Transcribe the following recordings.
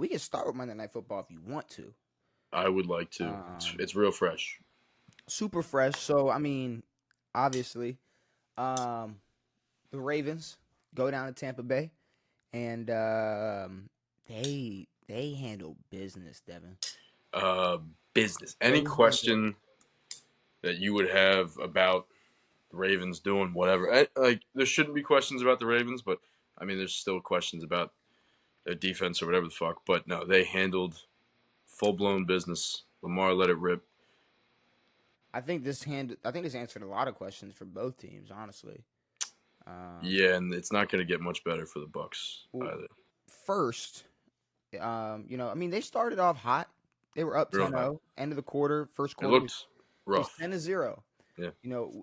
We can start with Monday Night Football if you want to. I would like to. It's real fresh. Super fresh. So, I mean, obviously, the Ravens go down to Tampa Bay, and they handle business, Devin. Business. Any Ravens question that you would have about the Ravens doing whatever? There shouldn't be questions about the Ravens, but I mean, there's still questions about their defense or whatever the fuck. But no, they handled full-blown business. Lamar let it rip. I think this answered a lot of questions for both teams, honestly. Yeah, and it's not going to get much better for the Bucks either. First, I mean, they started off hot. They were up 10-0, end of the quarter, first quarter. It looked rough. It was 10-0. Yeah.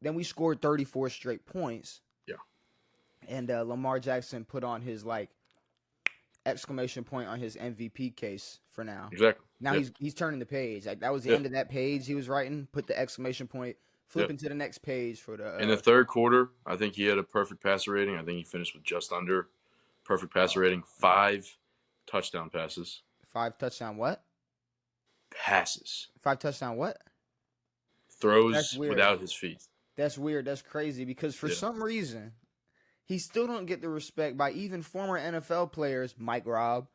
Then we scored 34 straight points. Yeah. And Lamar Jackson put on his exclamation point on his MVP case for now. Exactly. Now he's turning the page. Like that was the end of that page he was writing. Put the exclamation point. Flipping to the next page for the. In the third quarter, I think he had a perfect passer rating. I think he finished with just under perfect passer rating. 5 touchdown passes. 5 touchdown what? Passes. 5 touchdown what? Throws without his feet. That's weird. That's crazy because for some reason, he still don't get the respect by even former NFL players, Mike Robb,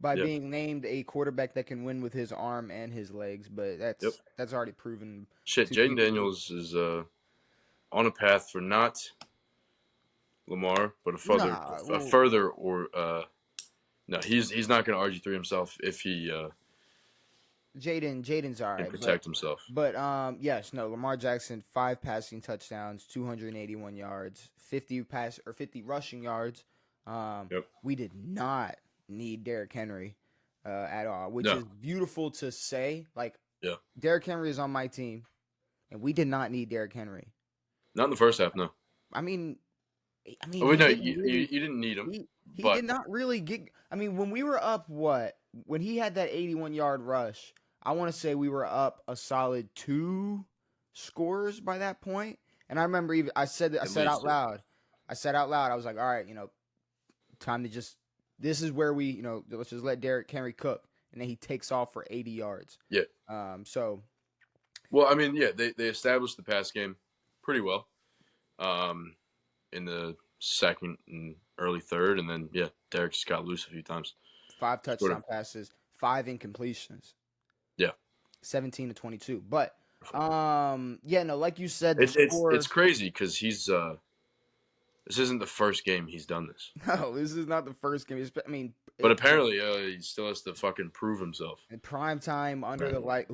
by being named a quarterback that can win with his arm and his legs. But that's already proven. Shit, Jaden Daniels is on a path for not Lamar, but he's not going to RG3 himself if he Jaden's all right. Can protect himself. But Lamar Jackson 5 passing touchdowns, 281 yards, 50 rushing yards. We did not need Derrick Henry at all, which is beautiful to say. Derrick Henry is on my team, and we did not need Derrick Henry. Not in the first half, no. I mean, you didn't need him. He did not really get. I mean, when we were up, when he had that 81-yard rush, I want to say we were up a solid 2 scores by that point. And I remember I said out loud, I was like, all right, time to this is where we, let's just let Derrick Henry cook. And then he takes off for 80 yards. Yeah. Well, I mean, they established the pass game pretty well in the second and early third. And then, Derrick just got loose a few times. 5 touchdown passes, 5 incompletions. Yeah. 17 to 22. But, like you said, it's crazy because he's this isn't the first game he's done this. No, this is not the first game. But apparently he still has to fucking prove himself. In prime time under the lights,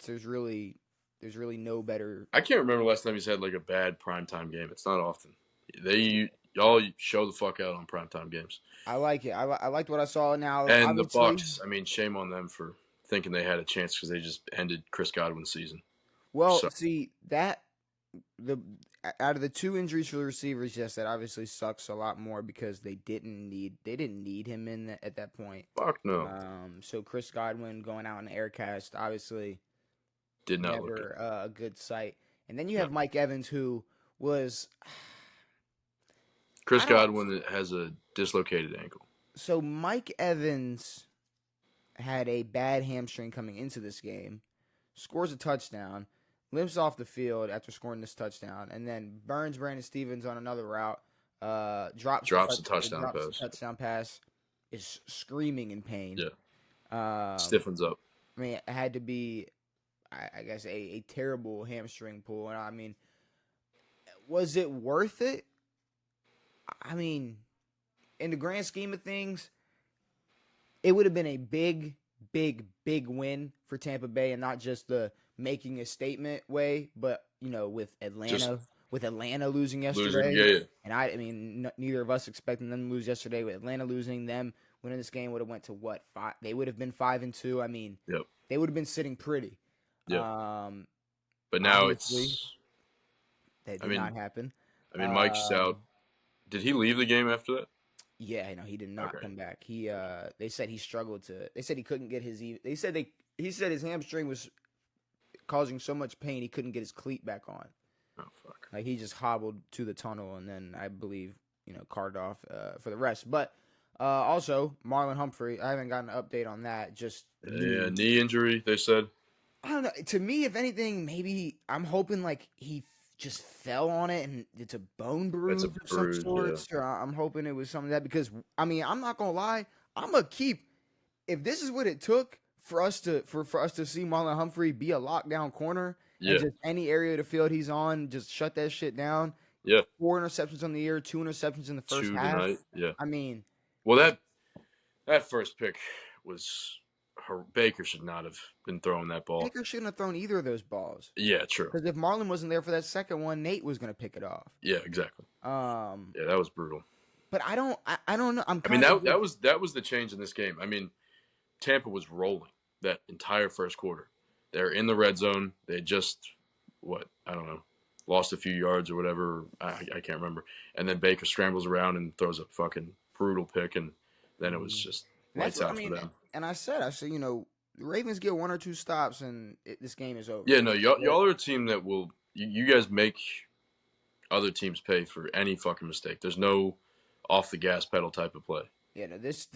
there's really no better. I can't remember last time he's had a bad primetime game. It's not often. Y'all show the fuck out on primetime games. I like it. I liked what I saw now. And the Bucks, shame on them for thinking they had a chance because they just ended Chris Godwin's season. Well, see that out of the 2 injuries for the receivers, that obviously sucks a lot more because they didn't need him at that point. Fuck no. So Chris Godwin going out in the air cast obviously did not never look good. A good sight. And then you have Mike Evans, who was Chris Godwin has a dislocated ankle. So Mike Evans had a bad hamstring coming into this game, scores a touchdown, limps off the field after scoring this touchdown, and then burns Brandon Stevens on another route, drops a touchdown pass, is screaming in pain. Yeah. Stiffens up. It had to be, I guess, a terrible hamstring pull. And was it worth it? In the grand scheme of things, it would have been a big, big, big win for Tampa Bay, and not just the making a statement way, but with Atlanta losing yesterday. And neither of us expecting them to lose yesterday. With Atlanta losing, them winning this game would have went to what? 5? They would have been 5-2. They would have been sitting pretty. Yeah. But now that did not happen. Mike's out. Did he leave the game after that? Yeah, he did not come back. They said he struggled to. They said he couldn't get his. He said his hamstring was causing so much pain he couldn't get his cleat back on. Oh fuck! He just hobbled to the tunnel and then I believe carted off for the rest. But Also, Marlon Humphrey. I haven't gotten an update on that. Just Yeah, news. knee injury. They said. I don't know. To me, if anything, maybe I'm hoping like he just fell on it and it's a bone It's a bruise of some bruise. Yeah. sorts. Or I'm hoping it was something like that because I mean I'm not gonna lie. I'm gonna keep if this is what it took for us to for us to see Marlon Humphrey be a lockdown corner and Yeah. just any area of the field he's on, just shut that shit down. Yeah. 4 interceptions on the year, 2 interceptions in the first Two half. tonight. Yeah. I mean, Well, that first pick was Baker should not have been throwing that ball. Baker shouldn't have thrown either of those balls. Yeah, true. Because if Marlon wasn't there for that second one, Nate was gonna pick it off. Yeah, exactly. Yeah, that was brutal. But I don't know. I'm I mean, kind of that was the change in this game. I mean, Tampa was rolling that entire first quarter. They're in the red zone. They just I don't know, lost a few yards or whatever. I can't remember. And then Baker scrambles around and throws a fucking brutal pick, and then it was just lights out for them. And I said, the Ravens get 1 or 2 stops and this game is over. Yeah, no, y'all are a team that will. You guys make other teams pay for any fucking mistake. There's no off the gas pedal type of play. Yeah, no, this.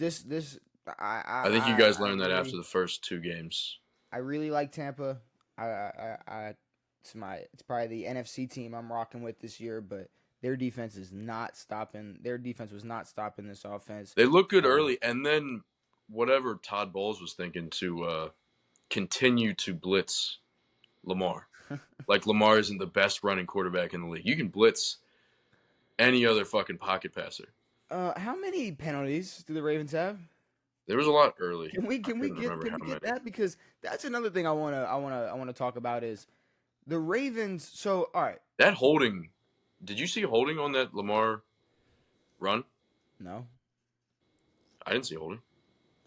I think you guys learned that after the first 2 games. I really like Tampa. It's probably the NFC team I'm rocking with this year, but their defense is not stopping. Their defense was not stopping this offense. They look good early, and then whatever Todd Bowles was thinking to continue to blitz Lamar. Like Lamar isn't the best running quarterback in the league. You can blitz any other fucking pocket passer. How many penalties do the Ravens have? There was a lot early. Can we get that, because that's another thing I wanna talk about is the Ravens. So all right, that holding. Did you see holding on that Lamar run? No, I didn't see holding.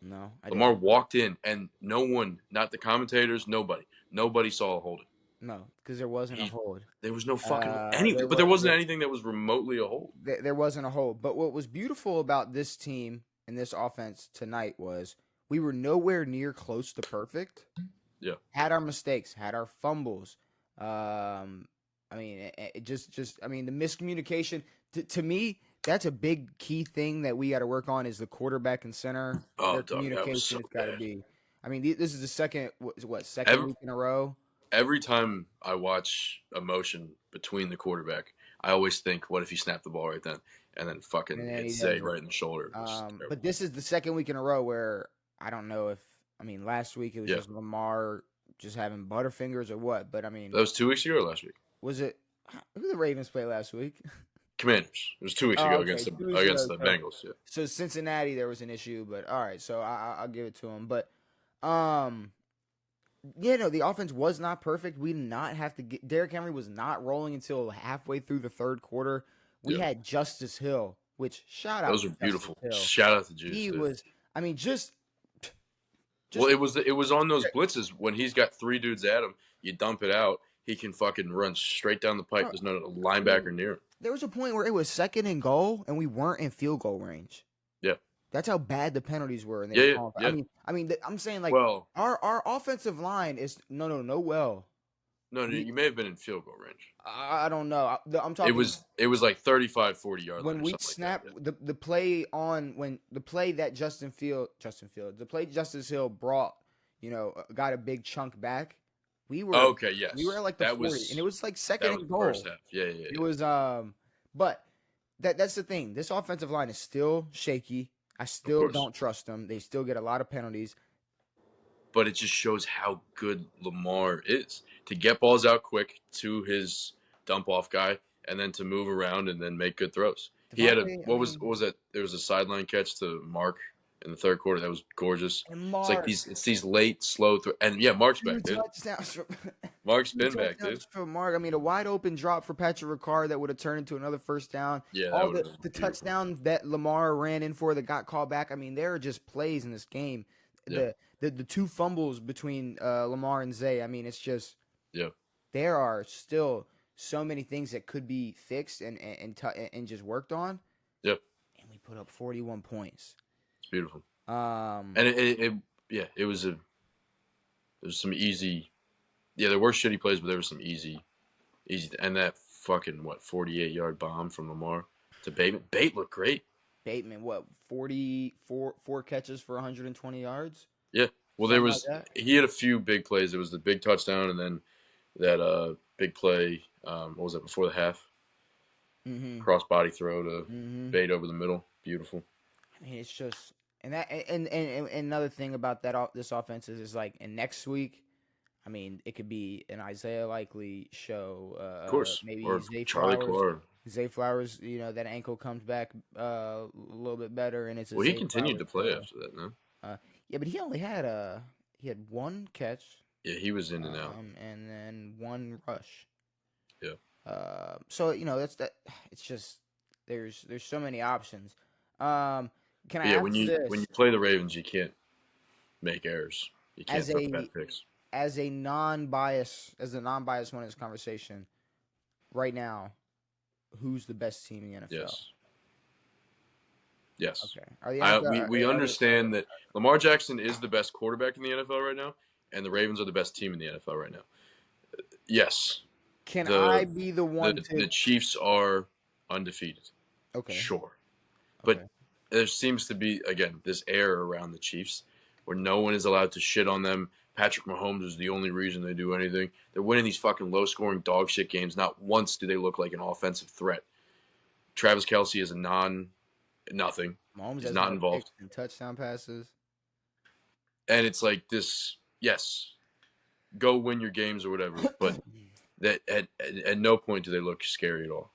No, Lamar walked in, and no one, not the commentators, nobody saw a holding. No, because there wasn't a hold. There was no fucking there wasn't anything that was remotely a hold. There wasn't a hold. But what was beautiful about this team and this offense tonight was we were nowhere near close to perfect. Yeah, had our mistakes, had our fumbles. I mean, I mean, the miscommunication. To me, that's a big key thing that we got to work on is the quarterback and center. Their communication has got to be. I mean, this is the second week in a row. Every time I watch a motion between the quarterback, I always think, what if he snapped the ball right then? And then fucking hit Zay right in the shoulder. But this is the second week in a row where I don't know if, I mean, last week it was just Lamar just having butterfingers or what. But I mean. That was 2 weeks ago or last week? Was it? Who did the Ravens play last week? Commanders. It was 2 weeks ago against the Bengals. Yeah. So Cincinnati, there was an issue, but all right. So I'll give it to him. But, the offense was not perfect. We did not have to get Derrick Henry was not rolling until halfway through the third quarter. We had Justice Hill, which shout out. Those are beautiful. Shout out to Justice. He was. I mean, just. Well, it was on those blitzes when he's got 3 dudes at him. You dump it out, he can fucking run straight down the pipe. There's no linebacker near him. There was a point where it was 2nd and goal, and we weren't in field goal range. Yeah. That's how bad the penalties were. Yeah. I mean, I'm saying like our offensive line is no. No, you may have been in field goal range. I don't know. I'm talking. It was like 35, 40 yards. When we snapped the play that Justice Hill brought, got a big chunk back. We were okay. Yes, we were at like the 40, and it was like 2nd and goal. First half. Yeah. It was but that's the thing. This offensive line is still shaky. I still don't trust them. They still get a lot of penalties. But it just shows how good Lamar is to get balls out quick to his dump off guy, and then to move around and then make good throws. He had what was that? There was a sideline catch to Mark in the third quarter that was gorgeous. It's like these late slow throws, and Mark's back, dude. Mark's been back, dude. For Mark, I mean, a wide open drop for Patrick Ricard that would have turned into another first down. Yeah, all the touchdowns that Lamar ran in for that got called back. I mean, there are just plays in this game. Yeah. The 2 fumbles between Lamar and Zay. I mean, it's just there are still so many things that could be fixed and just worked on. Yep. And we put up 41 points. It's beautiful. And it was some easy. Yeah, there were shitty plays, but there was some easy, and that fucking 48-yard bomb from Lamar to Bateman. Bate looked great. Bateman, what, 4 catches for 120 yards? Yeah. Well, Something like that? he had a few big plays. It was the big touchdown and then that big play. What was that before the half? Mm-hmm. Cross body throw to Mm-hmm. Bate over the middle. Beautiful. I mean, it's just and another thing about this offense is like, and next week, I mean, it could be an Isaiah Likely show. Of course. Maybe Or Charlie Clark. Zay Flowers, that ankle comes back a little bit better, and it's a Well, he Zay continued Flowers to play show. after that, no? Yeah, but he had 1 catch, Yeah, he was in and out. and then 1 rush. Yeah. So that's that. It's just there's so many options. Can I Yeah, ask when you you this play the Ravens, you can't make errors. You can't as throw a bad picks. a non-biased one in this conversation right now? Who's the best team in the NFL? Yes. Yes. Okay. Are the NFL, We understand that Lamar Jackson is the best quarterback in the NFL right now, and the Ravens are the best team in the NFL right now. Yes. Can I be the one The Chiefs are undefeated. Okay. Sure. Okay. But there seems to be, again, this air around the Chiefs where no one is allowed to shit on them. Patrick Mahomes is the only reason they do anything. They're winning these fucking low-scoring dog shit games. Not once do they look like an offensive threat. Travis Kelce is a nothing. Mahomes He's not involved. In touchdown passes. And it's like this, yes, go win your games or whatever, but that at no point do they look scary at all.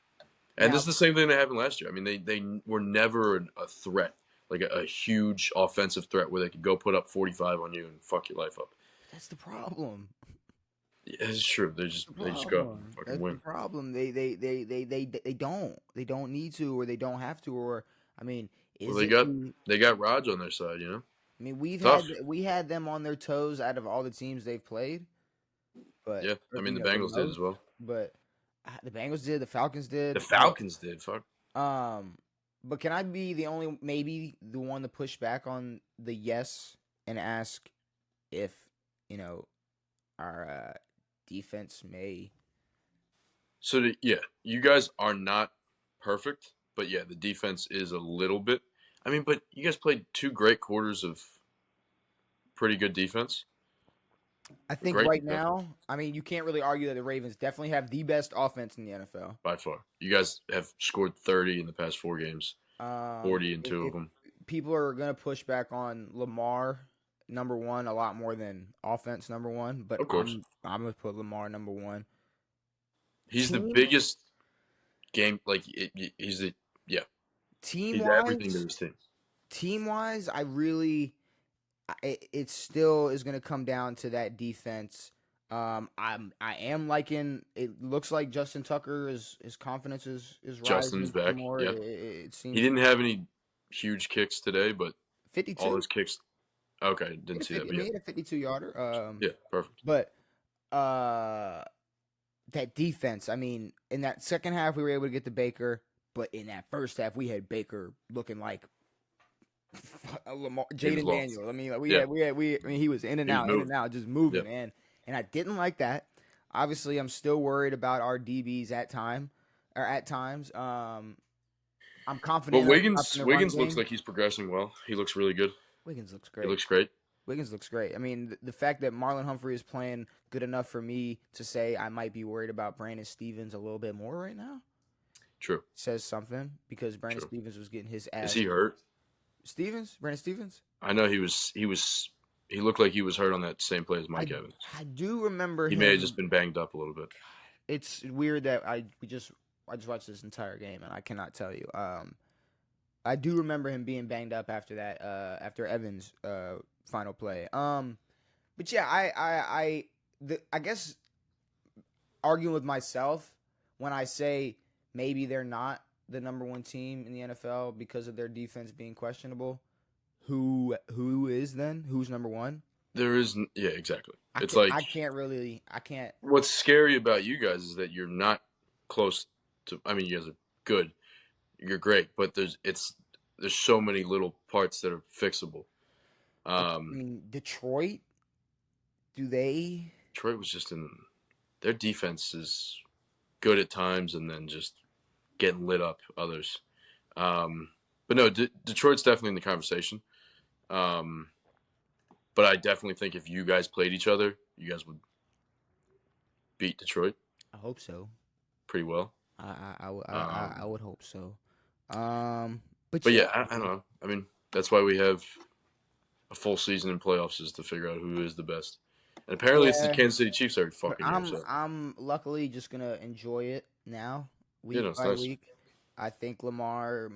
And this is the same thing that happened last year. I mean, they were never a threat, like a huge offensive threat where they could go put up 45 on you and fuck your life up. That's the problem. Yeah, it's true. They just go out and fucking win. That's the problem. They don't need to, or they don't have to, or I mean, they got Raj on their side, you know. I mean, we had them on their toes out of all the teams they've played. But yeah, I mean the Bengals did as well. But the Bengals did, the Falcons did. The Falcons did, fuck. But can I be maybe the one to push back on the yes and ask if our defense may? So you guys are not perfect, but yeah, the defense is a little bit. I mean, but you guys played 2 great quarters of pretty good defense. I think right now, I mean, you can't really argue that the Ravens definitely have the best offense in the NFL. By far. You guys have scored 30 in the past 4 games, 40 in 2 of them. People are going to push back on Lamar number 1 a lot more than offense number 1, but of course. I'm going to put Lamar number 1. He's the biggest game, like, he's the, yeah. Team-wise, he's everything to this team. Team-wise, it still is going to come down to that defense. I am liking. It looks like Justin Tucker his confidence is rising. Justin's back. More. Yeah. It seems he didn't have any huge kicks today, but 52. all his kicks. Okay, didn't see that. He made a 52-yarder. Yeah, perfect. But that defense. I mean, in that second half, we were able to get to Baker, but in that first half, we had Baker looking like Lamar, Jaden Daniels. I mean, he was in and out, just moving, man. And I didn't like that. Obviously, I'm still worried about our DBs at times. I'm confident. But Wiggins looks like he's progressing well. He looks really good. Wiggins looks great. He looks great. Wiggins looks great. I mean, the fact that Marlon Humphrey is playing good enough for me to say I might be worried about Brandon Stevens a little bit more right now. True. Says something because Brandon Stevens was getting his ass. Is he hurt? Brandon Stevens? I know he looked like he was hurt on that same play as Mike Evans. I do remember he may have just been banged up a little bit. It's weird that I just watched this entire game and I cannot tell you. I do remember him being banged up after that, after Evans' final play. But yeah, I guess arguing with myself when I say maybe they're not the number 1 team in the NFL because of their defense being questionable. Who is then? Who's number 1? There is, yeah, exactly. I can't. What's scary about you guys is that you're not close to. I mean, you guys are good. You're great, but there's so many little parts that are fixable. I mean, Detroit. Detroit was just in. Their defense is good at times, and then just getting lit up others. But no, Detroit's definitely in the conversation. But I definitely think if you guys played each other, you guys would beat Detroit I hope so. pretty well. I Um, would hope so. But but yeah, yeah, I don't know. I mean, that's why we have a full season in playoffs is to figure out who is the best. And apparently, it's the yeah. Kansas City Chiefs every But fucking year. I'm So I'm luckily just gonna enjoy it now, you week know, it's by nice. week. I think Lamar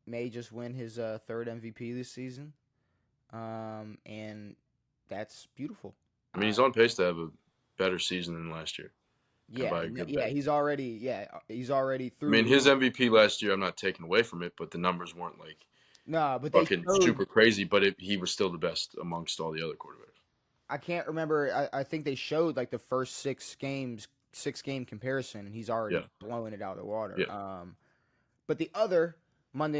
may just win his third MVP this season. And that's beautiful. I mean, Uh, he's on pace to have a better season than last year, and by a good yeah, bit. he's already I through. mean, his MVP last year, I'm not taking away from it, but the numbers weren't like Nah, but they fucking showed. super crazy. But he was still the best amongst all the other quarterbacks. I can't remember. I think they showed like the first 6 games, 6 game comparison, and he's Yeah, already blowing it out of the water. yeah. But the other Monday